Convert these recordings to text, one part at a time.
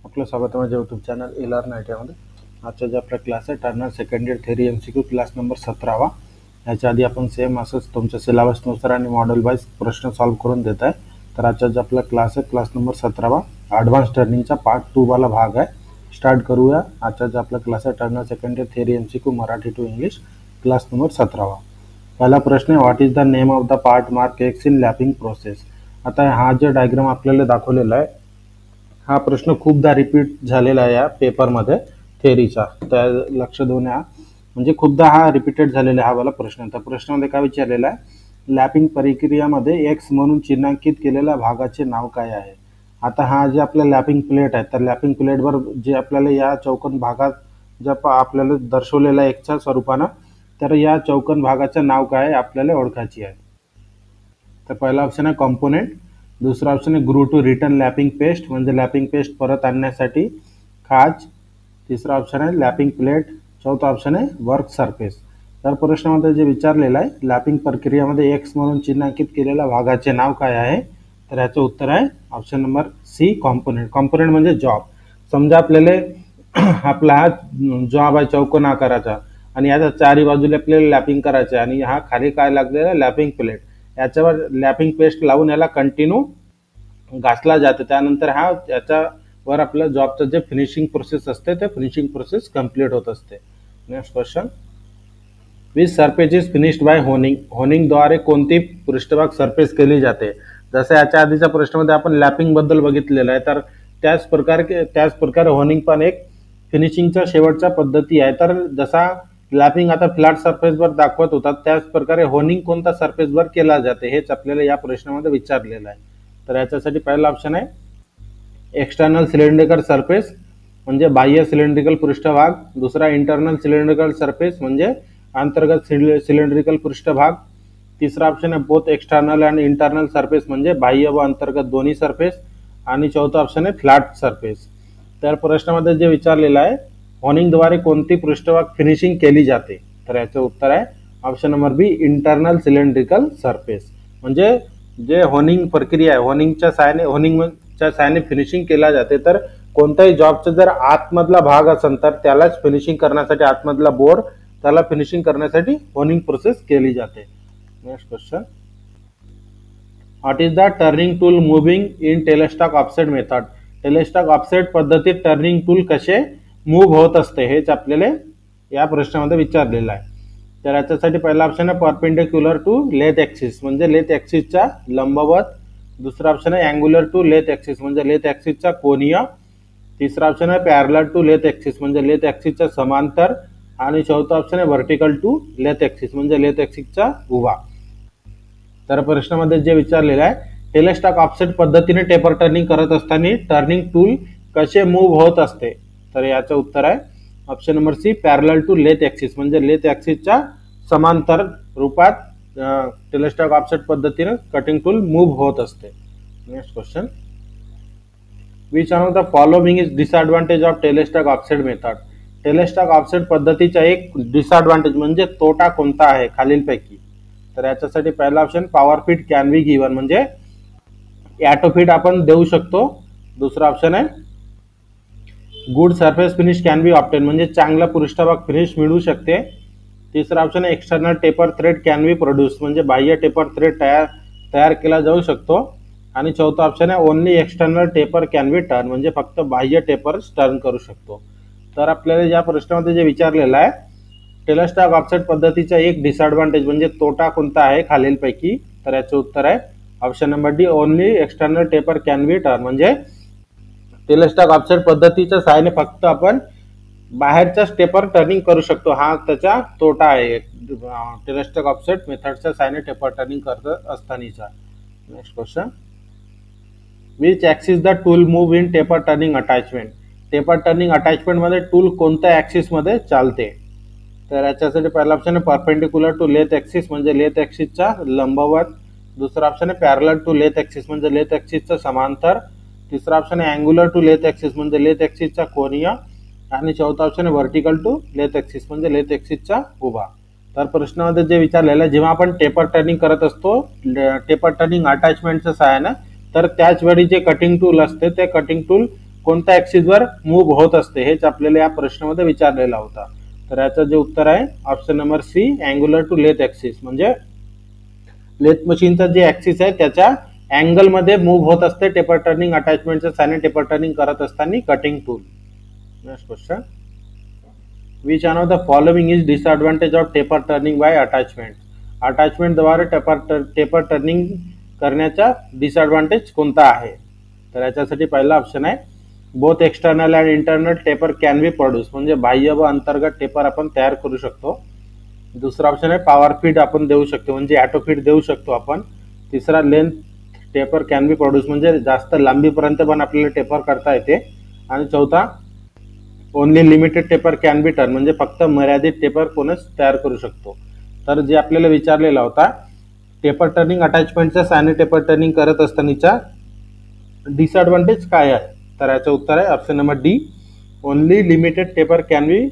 आपलं स्वागत आहे माझ्या यूट्यूब चॅनल एलआर नाईटियामध्ये। आजचा जो आपला क्लास आहे turner second year theory MCQ class number 17वा। याच्या आधी आपण सेम असंच तुमच्या सिलेबसनुसार आणि मॉडेल वाईज प्रश्न सॉल्व करून देत आहे। तर आजचा जो आपला क्लास आहे क्लास नंबर 17वा ॲडव्हान्स टर्निंगचा पार्ट 2 वाला भाग आहे। स्टार्ट करूया। आजचा जो आपला क्लास आहे turner second year theory MCQ Marathi to English class number 17वा। पहिला प्रश्न आहे, what is the name of the part mark X in lapping process. आता हा जो डायग्राम आपल्याला दाखवलेला आहे हा प्रश्न खूपदा रिपीट झालेला आहे या पेपरमध्ये थेरीचा, तर लक्ष देऊन या। म्हणजे खूपदा हा रिपीटेड झालेला हा वाला प्रश्न। तर प्रश्नामध्ये काय विचारलेला आहे, लॅपिंग प्रक्रियामध्ये एक्स म्हणून चिन्हांकित केलेल्या भागाचे नाव काय आहे। आता हा जे आपला लॅपिंग प्लेट आहे तर लॅपिंग प्लेटवर जे आपल्याला या चौकोन भागात जे आपल्याला दर्शवलेला आहे एक्सच्या स्वरूपानं, तर या चौकोन भागाचं नाव काय आहे आपल्याला ओळखायची आहे। तर पहिला ऑप्शन आहे कॉम्पोनेंट, दुसरा ऑप्शन आहे ग्रू टू रिटर्न लॅपिंग पेस्ट म्हणजे लॅपिंग पेस्ट परत आणण्यासाठी खाच, तिसरा ऑप्शन आहे लॅपिंग प्लेट, चौथा ऑप्शन आहे वर्क सरफेस। तर प्रश्नामध्ये जे विचारलेलं आहे लॅपिंग प्रक्रियामध्ये एक्स म्हणून चिन्हांकित केलेल्या भागाचे नाव काय आहे, तर याचं उत्तर आहे option number C component. Component म्हणजे जॉब। समजा आपल्याला आपला हा जॉब आहे चौकोन आकाराचा आणि याच्या चारी बाजूला आपल्याला लॅपिंग करायचं आहे आणि हा खाली काय लागलेला लॅपिंग प्लेट, याच्यावर लॅपिंग पेस्ट लावून याला कंटिन्यू घासला जाते। त्यानंतर हा याच्यावर आपल्या जॉबचं जे फिनिशिंग प्रोसेस असते ते फिनिशिंग प्रोसेस कंप्लीट होत असते। Next question, which surface is finished by honing. होनिंगद्वारे कोणती पृष्ठभाग सरफेस केली जाते। जसं याच्या आधीच्या प्रश्नामध्ये आपण लॅपिंग बद्दल बघितलेलं आहे, तर त्याच प्रकारे होनिंग पण एक फिनिशिंगच्या शेवटच्या पद्धती आहे। तर जसा लॅपिंग आता फ्लॅट सरफेसवर दाखवत होता त्याच प्रकारे होनिंग कोणत्या सरफेसवर केला जाते हेच आपल्याला या प्रश्नामध्ये विचारलेलं आहे। तर याच्यासाठी पहिला ऑप्शन आहे एक्सटर्नल सिलेंड्रिकल सरफेस म्हणजे बाह्य सिलेंड्रिकल पृष्ठभाग, दुसरा इंटरनल सिलेंड्रिकल सरफेस म्हणजे अंतर्गत सिलेंड्रिकल पृष्ठभाग, तिसरा ऑप्शन आहे बोथ एक्सटर्नल आणि इंटरनल सरफेस म्हणजे बाह्य व अंतर्गत दोन्ही सरफेस, आणि चौथा ऑप्शन आहे फ्लॅट सरफेस। तर प्रश्नामध्ये जे विचारलेलं आहे होनिंगद्वारे कोणती पृष्ठभाग फिनिशिंग केली जाते, तर याचं उत्तर आहे ऑप्शन नंबर बी इंटरनल सिलेंड्रिकल सरफेस। म्हणजे जे होनिंग प्रक्रिया आहे होनिंगच्या साहाय्याने फिनिशिंग केला जाते। तर कोणत्याही जॉबचा जर आतमधला भाग असेल तर त्यालाच फिनिशिंग करण्यासाठी आतमधला बोर्ड त्याला फिनिशिंग करण्यासाठी होनिंग प्रोसेस केली जाते। Next question, what is the turning tool moving in tailstock offset method. Tailstock offset पद्धतीत टर्निंग टूल कसे मूव्ह होत असते हेच आपल्याला या प्रश्नामध्ये विचारलेलं आहे। तर याच्यासाठी पहिला ऑप्शन आहे परपेंडिक्युलर टू लेथ ॲक्सिस म्हणजे लेथ ॲक्सिसच्या लंबवत, दुसरा ऑप्शन आहे अँग्युलर टू लेथ ॲक्सिस म्हणजे लेथ ॲक्सिसच्या कोनीय, तिसरा ऑप्शन आहे पॅरलल टू लेथ ॲक्सिस म्हणजे लेथ ॲक्सिसच्या समांतर, आणि चौथा ऑप्शन आहे व्हर्टिकल टू लेथ ॲक्सिस म्हणजे लेथ ॲक्सिसचा उभा। तर प्रश्नामध्ये जे विचारलेलं आहे टेलेस्टॉक ऑफसेट पद्धतीने टेपर टर्निंग करत असताना टर्निंग टूल कसे मूव्ह होत असते, तर याचं उत्तर आहे option number C parallel to lathe axis म्हणजे लेथ ॲक्सिसच्या समांतर रूपात टेलेस्टॉक ऑफसेट पद्धतीने कटिंग टूल मूव्ह होत असते। Next question, which one of the following is disadvantage of tailstock offset method. Tailstock offset पद्धतीचा एक डिसएडवांटेज म्हणजे तोटा कोणता आहे खालीलपैकी, तर याच्यासाठी पहिला option power fit can be given म्हणजे ॲटो फिट आपण देऊ शकतो, दुसरा ऑप्शन आहे good surface finish can be obtain म्हणजे चांगला पृष्ठभाग फिनिश मिळू शकते, तिसरा ऑप्शन आहे external taper thread can be produce म्हणजे बाह्य टेपर थ्रेड तयार केला जाऊ शकतो, आणि चौथा ऑप्शन आहे only external taper can be turn म्हणजे फक्त बाह्य टेपर टर्न करू शकतो। तर आपल्याला या प्रश्नामध्ये जे विचारलेलं आहे टेलेस्टॉक ऑफसेट पद्धतीचा एक डिसएडवांटेज म्हणजे तोटा कोणता आहे खालीलपैकी, तर याचं उत्तर आहे option number D only external taper can be turn म्हणजे टेलेस्टॉक ऑफसेट पद्धतीच्या सहाय्याने फक्त आपण बाहेरच्या टेपर टर्निंग करू शकतो, हा त्याचा तोटा आहे टेलेस्टॉक ऑफसेट मेथडच्या सहाय्याने टेपर टर्निंग करत असतानाचा। Next question, which axis the tool move in taper turning attachment. Taper turning attachment मध्ये टूल कोणत्या ॲक्सिस मध्ये चालते, तर याच्यासाठी पहिला ऑप्शन आहे परपेंडिक्युलर टू लेथ ॲक्सिस म्हणजे लेथ ॲक्सिसच्या लंबवत, दुसरा ऑप्शन आहे पॅरलल टू लेथ ॲक्सिस म्हणजे लेथ ॲक्सिसच्या समांतर, तिसरा ऑप्शन आहे अँग्युलर टू लेथ ॲक्सिस म्हणजे लेथ ॲक्सिसच्या कोनीय, आणि चौथा ऑप्शन आहे व्हर्टिकल टू लेथ ॲक्सिस म्हणजे लेथ ॲक्सिसचा उभा। तर प्रश्नामध्ये जे विचारलेलं आहे जेव्हा आपण टेपर टर्निंग करत असतो टेपर टर्निंग अटॅचमेंटच्या सहाय्याने, तर त्याच वेळी जे कटिंग टूल असते ते कटिंग टूल कोणत्या ऍक्सिसवर मूव्ह होत असते हेच आपल्याला या प्रश्नामध्ये विचारलेला होता. तर याचं जे उत्तर आहे option number C, angular to lathe axis, म्हणजे लेथ मशीनचा जे ऍक्सिस आहे त्याच्या अँगल मध्ये मूव्ह होत असते टेपर टर्निंग अटॅचमेंटच्या साहाय्याने टेपर टर्निंग करत असताना cutting tool. Next question, which one of the following is disadvantage of taper turning by attachment. अटॅचमेंटद्वारे टेपर टर्निंग करण्याचा डिसएडवांटेज कोणता आहे. तर याच्यासाठी पहिला ऑप्शन आहे both external and internal taper can be produce, म्हणजे बाह्य व अंतर्गत टेपर आपण तयार करू शकतो. दुसरा ऑप्शन आहे पॉवर फीड आपण देऊ शकतो, म्हणजे ऑटो फीड देऊ शकतो आपण. तिसरा length taper can be produce, म्हणजे जास्त लांबीपर्यंत पण आपल्याला टेपर करता येते. आणि चौथा only limited taper can be turn, म्हणजे फक्त मर्यादित टेपर कोणच तयार करू शकतो. तर जे आपल्याला विचारलेला होता टेपर टर्निंग अटॅचमेंटच्या साहाय्याने टेपर टर्निंग करत असतानाचा डिसएडवांटेज काय आहे. तर याचं उत्तर आहे option number D, only limited taper can be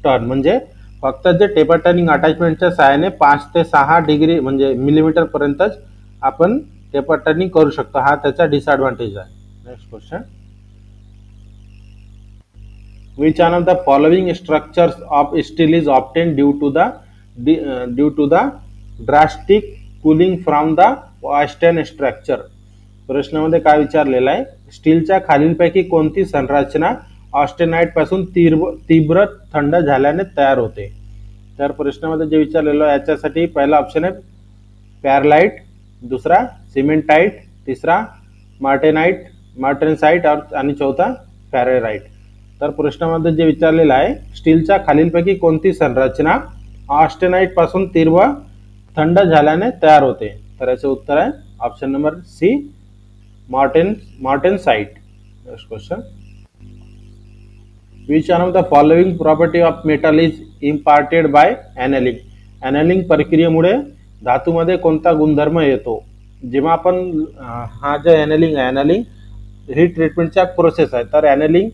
turn, म्हणजे फक्त जे टेपर टर्निंग अटॅचमेंटच्या साहाय्याने 5 ते 6 डिग्री म्हणजे मिलीमीटर पर्यंतच आपण टेपर टर्निंग करू शकतो, हा त्याचा डिसएडवांटेज आहे. Next question, which one of the following structures of steel is obtained due to the drastic cooling from the Austin structure. प्रश्नामध्ये काय विचारलेलं आहे, स्टीलच्या खालीलपैकी कोणती संरचना ऑस्टेनाइट पासून तीव्र थंड झाल्याने तयार होते. तर प्रश्नामध्ये जे विचारलेलं आहे याच्यासाठी पहिला ऑप्शन आहे पॅरलाइट, दुसरा सिमेंटाइट, तिसरा मार्टेनसाइट आणि चौथा फॅरेराइट. तर प्रश्नामध्ये जे विचारलेलं आहे स्टीलच्या खालीलपैकी कोणती संरचना ऑस्टेनाइट पासून तीव्र थंड झाल्याने तयार होते. तर याचे उत्तर आहे option number C, martensite. Next question, which one of the following property of metal is imparted by annealing. Annealing प्रक्रियेमुळे धातूमध्ये कोणता गुणधर्म येतो. जेव्हा आपण हा जो एनालिंग आहे, एनालिंग ही ट्रीटमेंटचा प्रोसेस आहे. तर एनालिंग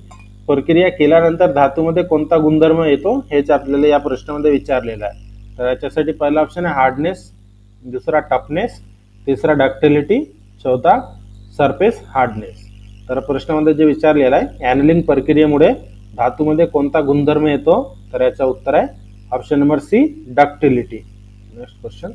प्रक्रिया केल्यानंतर धातूमध्ये कोणता गुणधर्म येतो हेच आपल्याला या प्रश्नामध्ये विचारलेलं आहे. तर याच्यासाठी पहिला ऑप्शन आहे हार्डनेस, दुसरा टफनेस, तिसरा डक्टिलिटी, चौथा सरफेस हार्डनेस. तर प्रश्नामध्ये जे विचारलेलं आहे एनालिंग प्रक्रियेमुळे धातूमध्ये कोणता गुणधर्म येतो. तर याचं उत्तर आहे option number C, ductility. Next question,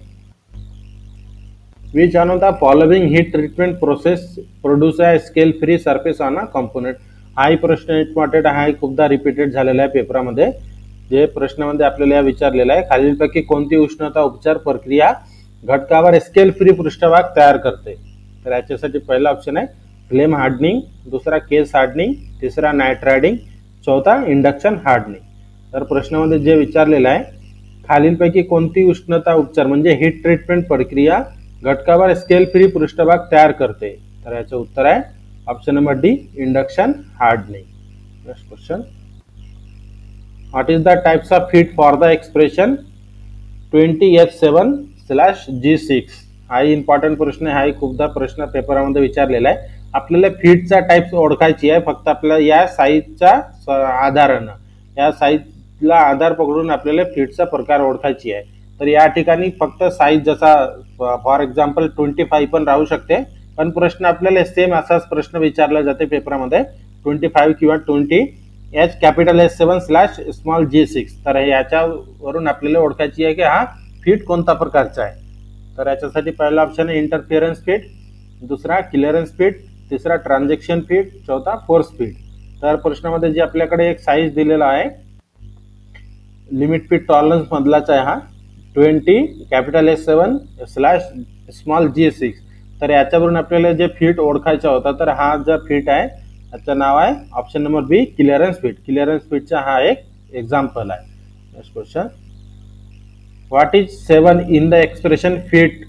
which one of the following heat treatment process produce a scale free surface on a component. हाही प्रश्न इम्पॉर्टंट आहे, खूपदा रिपीटेड झालेला आहे पेपरामध्ये. जे प्रश्नामध्ये आपल्याला विचारलेला आहे खालीलपैकी कोणती उष्णता उपचार प्रक्रिया घटकावर स्केल फ्री पृष्ठभाग तयार करते. तर याच्यासाठी पहिला ऑप्शन आहे फ्लेम हार्डनिंग, दुसरा केस हार्डनिंग, तिसरा नायट्रायडिंग, चौथा इंडक्शन हार्डनिंग. तर प्रश्नामध्ये जे विचारलेलं आहे खालीलपैकी कोणती उष्णता उपचार म्हणजे हीट ट्रीटमेंट प्रक्रिया घटकावर स्केल फ्री पृष्ठभाग तयार करते. तर याचं उत्तर आहे option number D, induction hardening. Next question, what is the types of heat for the expression 20F7/G6. हाही इम्पॉर्टंट प्रश्न आहे, हाही खूपदा प्रश्न पेपरामध्ये विचारलेला आहे. आपल्याला फीडचा टाइप्स ओळखायची आहे, फक्त आपल्याला या साईजच्या आधारानं, या साईजला आधार पकडून आपल्याला फीडचा प्रकार ओळखायची आहे. तर या ठिकाणी फक्त साईज जसा फॉर एक्झाम्पल 25 पण राहू शकते, पण प्रश्न आपल्याला सेम असाच प्रश्न विचारला जाते पेपरामध्ये 25 किंवा 20 एच कॅपिटल S7/G6. तर याच्यावरून आपल्याला ओळखायची आहे की हा फीड कोणता प्रकारचा आहे. तर याच्यासाठी पहिला ऑप्शन आहे इंटरफिअरन्स फीड, दुसरा क्लिअरन्स फीड, तिसरा ट्रान्झॅक्शन फीड, चौथा फोर्स फीड. तर प्रश्नामध्ये जे आपल्याकडे एक साईज दिलेला आहे लिमिट फीड टॉलरन्स मधलाच आहे हा 20 कॅपिटल S7/G6. तर याच्यावरून आपल्याला जे फीट ओळखायचा होता, तर हा जो फीट आहे याचं नाव आहे ऑप्शन नंबर बी, क्लिअरन्स फीट. क्लिअरन्स फीटचा हा एक एक्झाम्पल आहे. Next question, what is 7 in the expression feet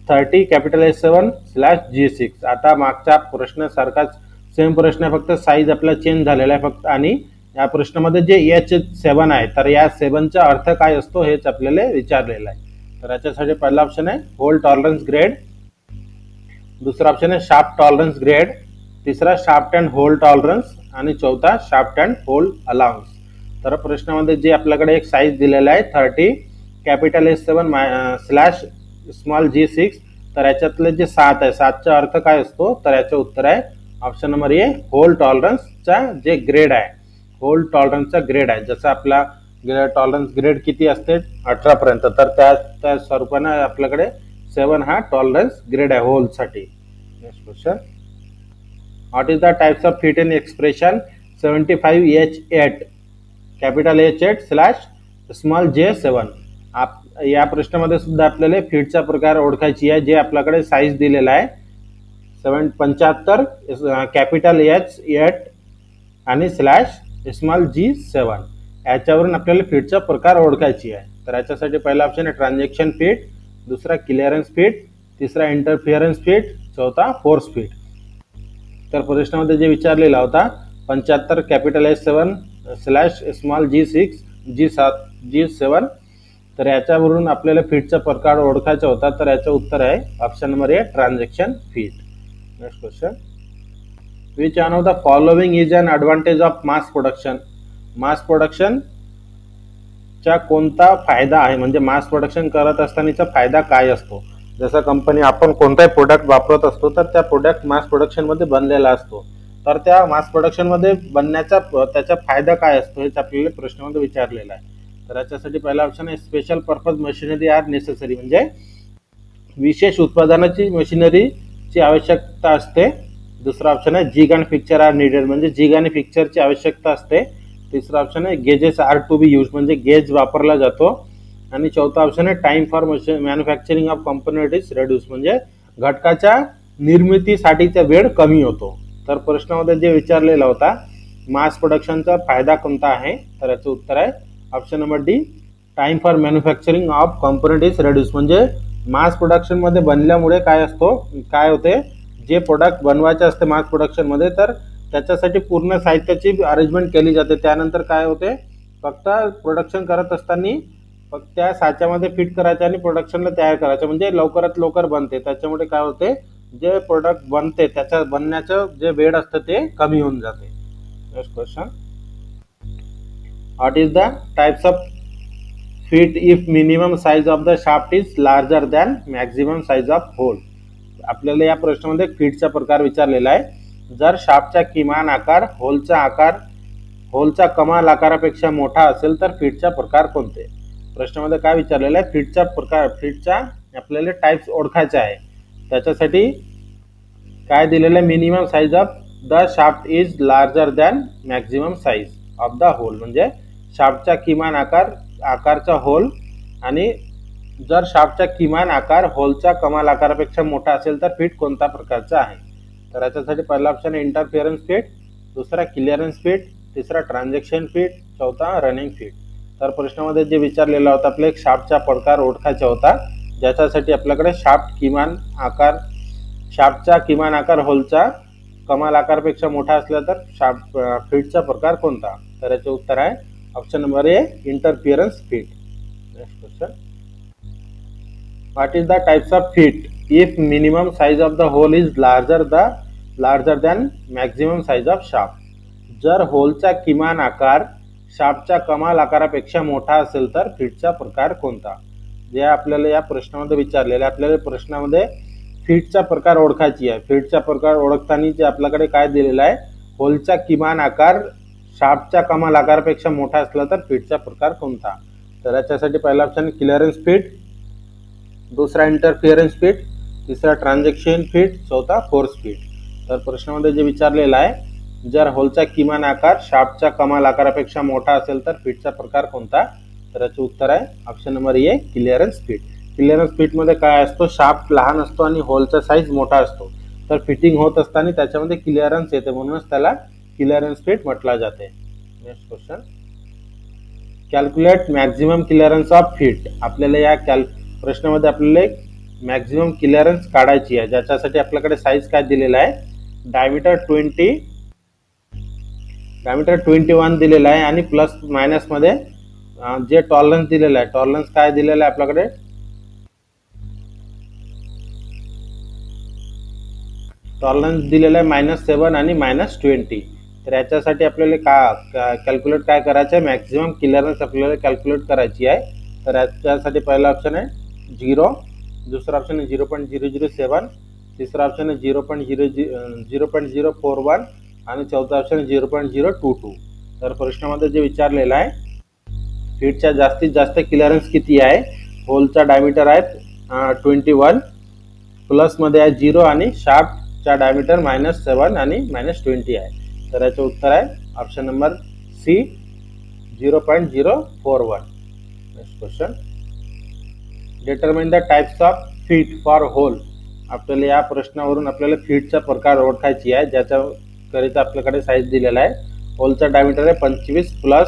30 capital S7/G6. आता मागच्या प्रश्नासारखाच सेम प्रश्न आहे, फक्त साईज आपला चेंज झालेला आहे फक्त. आणि या प्रश्नामध्ये जे H7 आहे तर या 7चा अर्थ काय असतो हेच आपल्याला विचारलेलं आहे. तर याच्यासाठी पहिला ऑप्शन आहे होल टॉलरन्स ग्रेड, दुसरा ऑप्शन आहे शाफ्ट टॉलरन्स ग्रेड, तिसरा शाफ्ट अँड होल टॉलरन्स आणि चौथा शाफ्ट अँड होल अलाउन्स. तर प्रश्नामध्ये जे आपल्याकडे एक साईज दिलेला आहे 30 कॅपिटल S7/G6. तर याच्यातले जे 7 आहे 7चा अर्थ काय असतो, तर याचं उत्तर आहे ऑप्शन नंबर ए होल टॉलरन्सचा जे ग्रेड आहे, होल टॉलरन्सचा ग्रेड आहे. जसं आपला टॉलरन्स ग्रेड किती असते 18 पर्यंत, तर त्या स्वरूपाने आपल्याकडे 7 हा टॉलरन्स ग्रेड आहे होलसाठी. Next question, what is the types of fit in expression 75H8 capital H8 slash small J7. या प्रश्नामध्ये सुद्धा आपल्याला फिटचा प्रकार ओळखायची आहे. जे आपल्याकडे साईज दिलेला आहे 75 कॅपिटल H8 आणि स्लॅश स्मॉल G7, याच्यावरून आपल्याला फिटचा प्रकार ओळखायची आहे. तर याच्यासाठी पहिला ऑप्शन आहे ट्रान्झॅक्शन फिट, दुसरा क्लिअरन्स फिट, तिसरा इंटरफिअरन्स फिट, चौथा फोर्स फिट. तर प्रश्नामध्ये जे विचारलेला होता 75 capital H7 slash small G7, तर याच्यावरून आपल्याला फिटचा प्रकार ओळखायचा होता. तर याचं उत्तर आहे option number A transaction fit. Next question, which one of the following is an advantage of mass production. Mass production चा कोणता फायदा आहे, म्हणजे मास प्रोडक्शन करत असतानाचा फायदा काय असतो. जसं कंपनी आपण कोणताही प्रोडक्ट वापरत असतो तर त्या प्रोडक्ट मास प्रोडक्शनमध्ये बनलेला असतो. तर त्या मास प्रोडक्शनमध्ये बनण्याचा त्याचा फायदा काय असतो हेच आपल्याला प्रश्नामध्ये विचारलेला आहे. तर याच्यासाठी पहिला ऑप्शन आहे special purpose machinery are necessary, म्हणजे विशेष उत्पादनाची मशिनरीची आवश्यकता असते. दुसरा ऑप्शन आहे jig and fixture are needed, म्हणजे जिग आणि फिक्चरची आवश्यकता असते. तिसरा ऑप्शन आहे gauges are to be use, म्हणजे गेज वापरला जातो. आणि चौथा ऑप्शन आहे time for manufacturing of component is reduce, म्हणजे घटकाच्या निर्मितीसाठीचा वेळ कमी होतो. तर प्रश्नामध्ये जे विचारलेला होता मास प्रोडक्शनचा फायदा कोणता आहे, तर याचं उत्तर आहे option number D time for manufacturing of component is reduce, म्हणजे मास प्रोडक्शनमध्ये बनल्यामुळे काय होते, जे प्रोडक्ट बनवायचे असते मास प्रोडक्शनमध्ये तर त्याच्यासाठी पूर्ण साहित्याची अरेंजमेंट केली जाते. त्यानंतर काय होते, फक्त प्रोडक्शन करत असताना फक्त त्या साच्यामध्ये फिट करायचं आणि प्रोडक्शनला तयार करायचं, म्हणजे लवकरात लवकर बनते. त्याच्यामुळे काय होते, जे प्रोडक्ट बनते त्याच्या बनण्याचं जे वेळ असतं ते कमी होऊन जाते. Next question, what is the types of fit if minimum size of the shaft is larger than maximum size of hole. आपल्याला या प्रश्नामध्ये फिटचा प्रकार विचारलेला आहे. जर शाफ्टचा किमान आकार होलचा कमाल आकारापेक्षा मोठा असेल तर फिटचा प्रकार कोणते. प्रश्नामध्ये काय विचारलेलं आहे, फिटच्या आपल्याला टाइप्स ओळखायचे आहे. त्याच्यासाठी काय दिलेलं आहे, minimum size of the shaft is larger than maximum size of the hole, म्हणजे शाफ्टचा किमान आकारचा होल, आणि जर शाफ्टचा किमान आकार होलचा कमाल आकारापेक्षा मोठा असेल तर फिट कोणत्या प्रकारचा आहे. तर याच्यासाठी पहिला ऑप्शन आहे इंटरफिअरन्स फिट, दुसरा क्लिअरन्स फिट, तिसरा ट्रान्झॅक्शन फिट, चौथा रनिंग फिट. तर प्रश्नामध्ये जे विचारलेला होता आपल्या एक शाफ्टचा प्रकार ओळखायचा होता, ज्याच्यासाठी आपल्याकडे शाफ्टचा किमान आकार होलचा कमाल आकारापेक्षा मोठा असला तर फिटचा प्रकार कोणता. तर याचे उत्तर आहे option number A interference fit. Next question, what is the types of fit if minimum size of the hole is larger than maximum size of shaft. जर होलचा किमान आकार शाफ्टच्या कमाल आकारापेक्षा मोठा असेल तर फिटचा प्रकार कोणता. जे आपल्याला या प्रश्नामध्ये विचारलेले, आपल्याला प्रश्नामध्ये फिटचा प्रकार ओळखायची आहे. फिटचा प्रकार ओळखताना जे आपल्याकडे काय दिलेला आहे, होलचा किमान आकार शाफ्टच्या कमाल आकारापेक्षा मोठा असला तर फिटचा प्रकार कोणता. तर याच्यासाठी पहिला ऑप्शन क्लिअरन्स फिट, दुसरा इंटरफिअरन्स फिट, तिसरा ट्रान्झॅक्शन फिट, चौथा फोर्स फिट. तर प्रश्नामध्ये जे विचारलेलं आहे, जर होलचा किमान आकार शाफ्टच्या कमाल आकारापेक्षा मोठा असेल तर फिटचा प्रकार कोणता. तर याचे उत्तर आहे option number A clearance fit. Clearance फिटमध्ये काय असतो, शाफ्ट लहान असतो आणि होलचा साईज मोठा असतो. तर फिटिंग होत असताना त्याच्यामध्ये क्लिअरन्स येते, म्हणूनच त्याला क्लिअरन्स फिट म्हटला जाते. Next question, calculate maximum clearance of fit. आपल्याला या प्रश्नामध्ये आपल्याला मॅक्झिमम क्लिअरन्स काढायची आहे, ज्याच्यासाठी आपल्याकडे साईज काय दिलेला आहे, डायमीटर 21 दिलेला आहे आणि प्लस मायनस मध्ये जे टॉलरन्स दिलेला आहे, टॉलरन्स काय दिलेला आहे आपल्याकडे, टॉलरन्स दिलेला आहे -7 आणि -20. तर याच्यासाठी आपल्याला कॅल्क्युलेट काय करायचं आहे, मॅक्झिमम क्लिअरन्स आपल्याला कॅल्क्युलेट करायची आहे. तर याच्यासाठी पहिला ऑप्शन आहे 0, दुसरा ऑप्शन आहे 0.007, तिसरा ऑप्शन आहे 0.041 आणि चौथा ऑप्शन 0.022. तर प्रश्नामध्ये जे विचारलेलं आहे फीटचा जास्तीत जास्त क्लिअरन्स किती आहे. होलचा डायमीटर आहे 21, प्लसमध्ये आहे 0 आणि शाफ्टचा डायमीटर -7 आणि -20 आहे. तर याचं उत्तर आहे option number C 0.041. Next question, determine the types of fit for hole. आपल्याला या प्रश्नावरून आपल्याला फीटचा प्रकार ओळखायची आहे, ज्याच्याकरिता आपल्याकडे साईज दिलेला आहे. होलचा डायमीटर आहे 25 प्लस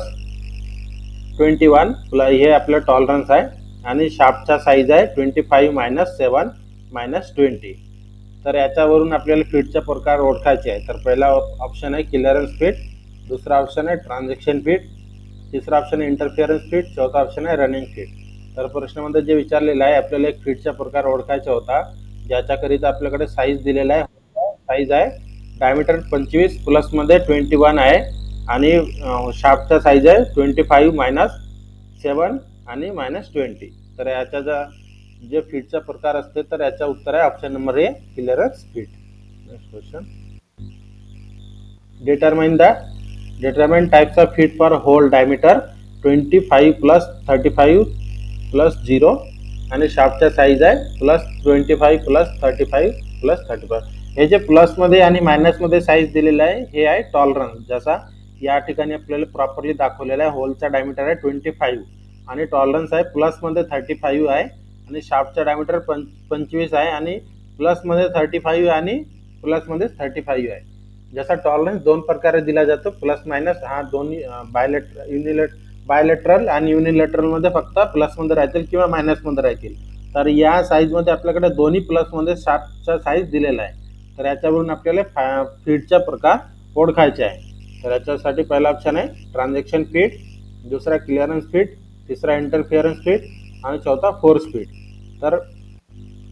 21 प्लस हे आपलं टॉलरन्स आहे आणि शाफ्टचा साईज आहे 25 -7 -20. तर याच्यावरून आपल्याला फीटचा प्रकार ओळखायचे आहे. तर पहिला ऑप्शन आहे क्लिअरन्स फीट, दुसरा ऑप्शन आहे ट्रान्झॅक्शन फीट, तिसरा ऑप्शन आहे इंटरफिअरन्स फीट, चौथा ऑप्शन आहे रनिंग फीट. तर प्रश्नामध्ये जे विचारलेलं आहे आपल्याला एक फीटचा प्रकार ओळखायचा होता, ज्याच्याकरिता आपल्याकडे साईज दिलेला आहे. साईज आहे डायमीटर 25 प्लसमध्ये 21 आहे आणि शाफ्टचा साईज आहे 25 -7 आणि -20. तर याचा जे फीटचा प्रकार असते तर याचा उत्तर आहे option number A clearance fit. Next question, determine types of fit for hole diameter 25 plus 35 plus 0 आणि शाफ्टचा साईज आहे +25 प्लस 35 प्लस 35. हे जे प्लसमध्ये आणि मायनसमध्ये साईज दिलेलं आहे हे आहे टॉलरन्स. जसा या ठिकाणी आपल्याला प्रॉपरली दाखवलेला आहे. होलचा डायमीटर आहे 25 आणि टॉलरन्स आहे प्लसमध्ये 35 आहे आणि शाफ्टचा डायमीटर 25 आहे आणि प्लसमध्ये 35 आणि प्लसमध्ये 35 आहे. जसा टॉलरन्स दोन प्रकारे दिला जातो, प्लस मायनस. हा दोन्ही बायलेटरल आणि युनिलेटरलमध्ये फक्त प्लसमध्ये राहतील किंवा मायनसमध्ये राहतील. तर या साईजमध्ये आपल्याकडे दोन्ही प्लसमध्ये शाफ्टचा साईज दिलेला आहे. तर याच्यावरून आपल्याला फीटचा प्रकार ओळखायचे आहे. तर याच्यासाठी पहिला ऑप्शन आहे ट्रान्झॅक्शन फीट, दुसरा क्लिअरन्स फीट, तिसरा इंटरफिअरन्स फीट आणि चौथा फोर्स फीट. तर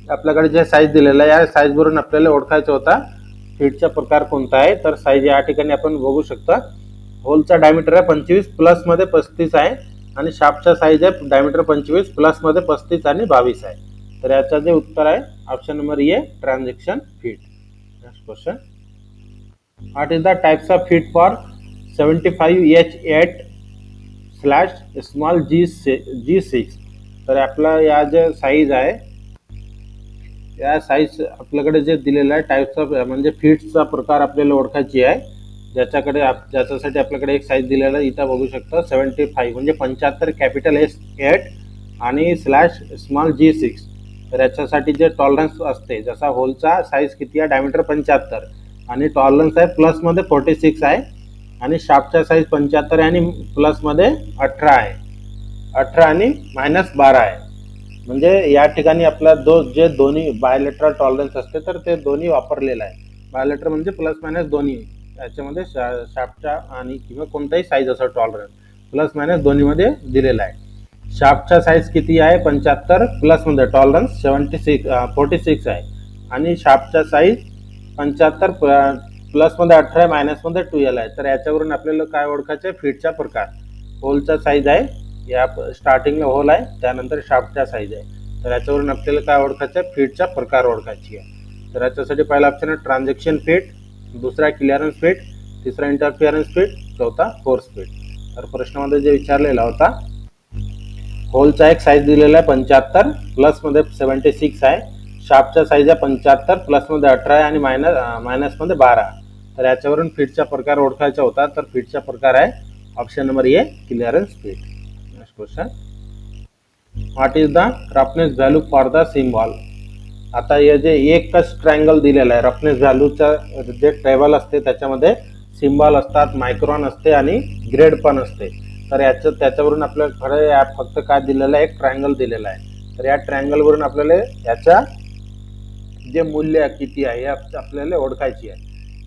आपल्याकडे जे साईज दिलेला आहे या साईजवरून आपल्याला ओळखायचा होता फीटचा प्रकार कोणता आहे. तर साईज या ठिकाणी आपण बघू शकता. होलचा डायमीटर आहे 25 प्लसमध्ये 35 आहे आणि शाफ्टचा साईज आहे डायमीटर 25 प्लसमध्ये 35 आणि 22 आहे. तर याचं जे उत्तर आहे option number A transaction feet. Next question, what is the types of fit for 75H8/g6. तर आपला या जे साईज आहे या साईज आपल्याकडे जे दिलेला आहे टाइप्स ऑफ म्हणजे फीट्सचा प्रकार आपल्याला ओळखायची आहे, ज्याच्यासाठी आपल्याकडे एक साईज दिलेला आहे. इथं बघू शकता 75 म्हणजे 75 कॅपिटल S8 आणि /g6. तर याच्यासाठी जे टॉलरन्स असते, जसा होलचा साईज किती आहे डायमीटर 75 आणि टॉलरन्स आहे प्लसमध्ये 46 आहे आणि शाफ्टचा साईज 75 आहे आणि प्लसमध्ये 18 आहे, 18 आणि -12 आहे. म्हणजे या ठिकाणी आपला जे दोन्ही बायलेटरल टॉलरन्स असते तर ते दोन्ही वापरलेलं आहे. बायलेटर म्हणजे प्लस मायनस दोन्ही, याच्यामध्ये शाफ्टचा आणि किंवा कोणताही साईज असं टॉलरन्स प्लस मायनस दोन्हीमध्ये दिलेला आहे. शाफ्टचा साईज किती आहे 75 प्लसमध्ये टॉलरन्स 46 आहे आणि शाफ्टचा साईज 75 प्लसमध्ये 18 मायनसमध्ये 12 आहे. तर याच्यावरून आपल्याला काय ओळखायचं आहे फीटचा प्रकार. होलचा साईज आहे, या स्टार्टिंगला होल आहे, त्यानंतर शाफ्टचा साईज आहे. तर याच्यावरून आपल्याला काय ओळखायचं आहे फीटचा प्रकार ओळखायची आहे. तर याच्यासाठी पहिला ऑप्शन आहे ट्रान्झॅक्शन फीट, दुसरा क्लिअरन्स फीट, तिसरा इंटरफिअरन्स फीट, चौथा फोर्स फीट. तर प्रश्नामध्ये जे विचारलेला होता होलचा एक साईज दिलेला आहे 75 प्लसमध्ये 76 आहे, शाफ्टचा साईज आहे 75 प्लसमध्ये 18 आहे आणि मायनसमध्ये 12. तर याच्यावरून फीटचा प्रकार ओळखायचा होता. तर फीटचा प्रकार आहे option number A clearance fit. Next question, what is the roughness value for the symbol. आता हे जे एकच ट्रायंगल दिलेला आहे, रफनेस व्हॅल्यूचा जे टेबल असते त्याच्यामध्ये सिम्बॉल असतात, मायक्रॉन असते आणि ग्रेड पण असते. तर त्याच्यावरून आपल्याकडे फक्त काय दिलेलं आहे एक ट्रायंगल दिलेला आहे. तर या ट्रायंगलवरून आपल्याला याचा जे मूल्य किती आहे हे आपल्याला ओळखायची आहे.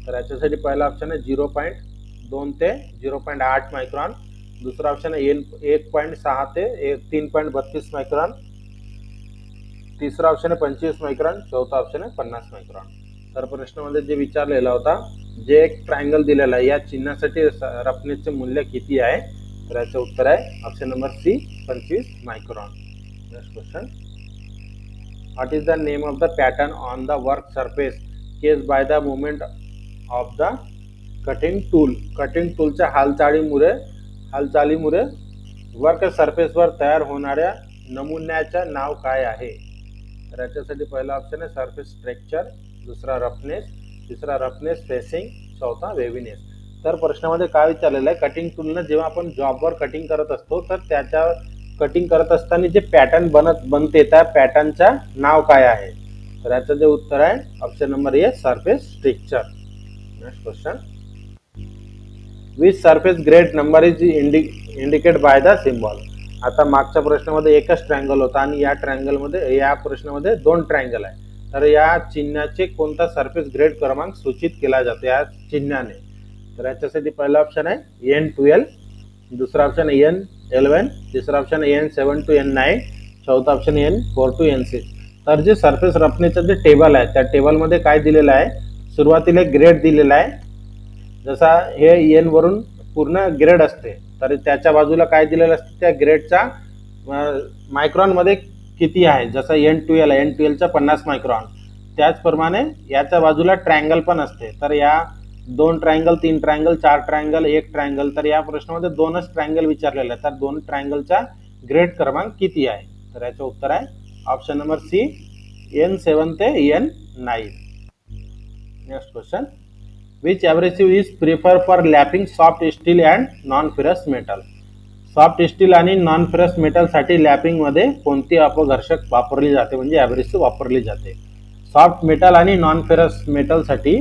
तर याच्यासाठी पहिला ऑप्शन आहे 0.2 ते 0.8 मायक्रॉन, दुसरा ऑप्शन आहे 1.6 ते 3.32 मायक्रॉन, तिसरा ऑप्शन आहे 25 मायक्रॉन, चौथा ऑप्शन आहे 50 मायक्रॉन. तर प्रश्नामध्ये जे विचारलेला होता जे एक ट्रायंगल दिलेला आहे या चिन्हासाठी रफनेसचे मूल्य किती आहे. तर याचं उत्तर आहे option number C 25 micron. Next question, what is the name of the pattern on the work surface caused by the movement of the cutting tool. Cutting टूलच्या हालचालीमुळे वर्क सरफेसवर तयार होणाऱ्या नमुन्याचे नाव काय आहे? तर याच्यासाठी पहिला ऑप्शन आहे सरफेस स्ट्रक्चर, दुसरा रफनेस, तिसरा रफनेस फेसिंग, चौथा वेव्हीनेस. तर प्रश्नामध्ये काय विचारलेलं आहे, कटिंग टूलनं जेव्हा आपण जॉबवर कटिंग करत असतो तर त्याच्या कटिंग करत असताना जे पॅटर्न बनते त्या पॅटर्नचं नाव काय आहे? तर याचं जे उत्तर आहे option number a surface structure. Next question, which surface grade number is indicate by the symbol. आता मागच्या प्रश्नामध्ये एकच ट्रायंगल होता आणि या प्रश्नामध्ये दोन ट्रायंगल आहे. तर या चिन्हाचे कोणता सरफेस ग्रेड क्रमांक सूचित केला जातो या चिन्हाने? तर याच्यासाठी पहिला ऑप्शन आहे N12, दुसरा ऑप्शन आहे N11, तिसरा ऑप्शन आहे N7 to N9, चौथा ऑप्शन N4 to N6. तर जे सरफेस रफनेसचं जे टेबल आहे त्या टेबलमध्ये काय दिलेलं आहे, सुरुवातीला ग्रेड दिलेला आहे. जसा हे N वरून पूर्ण ग्रेड असते तर त्याच्या बाजूला काय दिलेलं असते, त्या ग्रेडचा मायक्रॉन मध्ये किती आहे. जसा N12 आहे, N12चा 50 मायक्रॉन. त्याचप्रमाणे याच्या बाजूला ट्रायंगल पण असते. तर या 2 ट्रायंगल, 3 ट्रायंगल, 4 ट्रायंगल, 1 ट्रायंगल. तर या प्रश्नामध्ये 2च ट्रायंगल विचारलेले आहे. तर 2 ट्रायंगलचा ग्रेड क्रमांक किती आहे? तर याचं उत्तर आहे ऑप्शन नंबर सी N7 ते N9. Next question, which abrasive is preferred for lapping soft steel and non-ferrous metal. Soft steel आणि नॉन फेरस मेटल साठी लॅपिंग मध्ये कोणती अपघर्षक वापरली जाते, म्हणजे ॲब्रेसिव्ह वापरली जाते? सॉफ्ट मेटल आणि नॉन फेरस मेटल साठी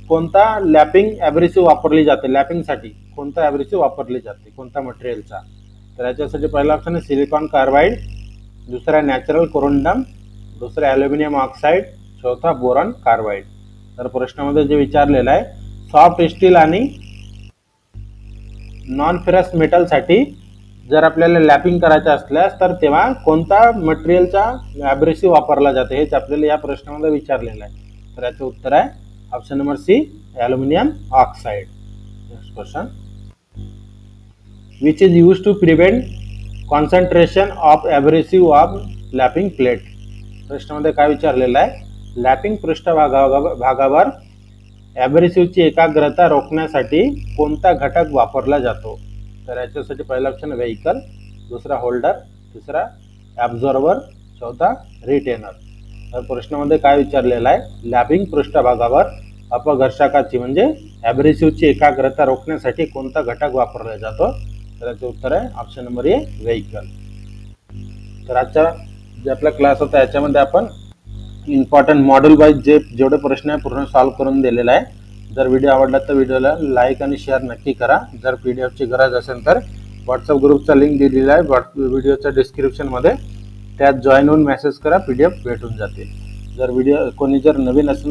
कोणता लॅपिंग ॲब्रेसिव्ह वापरली जाते? लॅपिंग साठी कोणता ॲब्रेसिव्ह वापरली जाते, कोणता मटेरियलचा? तर याच्यासाठी पहिला ऑप्शन आहे सिलिकॉन कार्बाइड, दुसरा नॅचरल कोरोंडम, दुसरा ॲल्युमिनियम ऑक्साईड, चौथा बोरॉन कार्बाइड. तर प्रश्नामध्ये जे विचारलेलं आहे, सॉफ्ट स्टील आणि नॉन फेरस मेटल साठी जर आपल्याला लॅपिंग करायचं असल्यास तर तेव्हा कोणता मटेरियलचा ॲब्रेसिव्ह वापरला जाते हेच आपल्याला या प्रश्नामध्ये विचारलेलं आहे. तर याचं उत्तर आहे option number C aluminium oxide. Next question, which is use to prevent concentration of abrasive of lapping plate. प्रश्नामध्ये काय विचारलेलं आहे, लॅपिंग पृष्ठभागावर ॲब्रेसिव्हची एकाग्रता रोखण्यासाठी कोणता घटक वापरला जातो? तर याच्यासाठी पहिला ऑप्शन व्हेइकल, दुसरा होल्डर, तिसरा ॲब्झॉर्बर, चौथा रिटेनर. तर प्रश्नामध्ये काय विचारलेलं आहे, लॅपिंग पृष्ठभागावर अपघर्षकाची म्हणजे ॲब्रेसिव्हची एकाग्रता रोखण्यासाठी कोणता घटक वापरला जातो? तर याचं उत्तर आहे ऑप्शन नंबर ए व्हेइकल. तर आजचा जे आपला क्लास होता याच्यामध्ये आपण इम्पॉर्टंट मॉड्यूल वाईज जेवढे प्रश्न आहे पूर्ण सॉल्व्ह करून दिलेला आहे. जर व्हिडिओ आवडला तर व्हिडिओला लाईक आणि शेअर नक्की करा. जर PDF ची गरज असेल तर व्हॉट्सअप ग्रुपचा लिंक दिलेला आहे व्हिडिओच्या डिस्क्रिप्शनमध्ये, त्यात जॉईन होऊन मेसेज करा, PDF भेटून जाते. जर कोणी नवीन असेल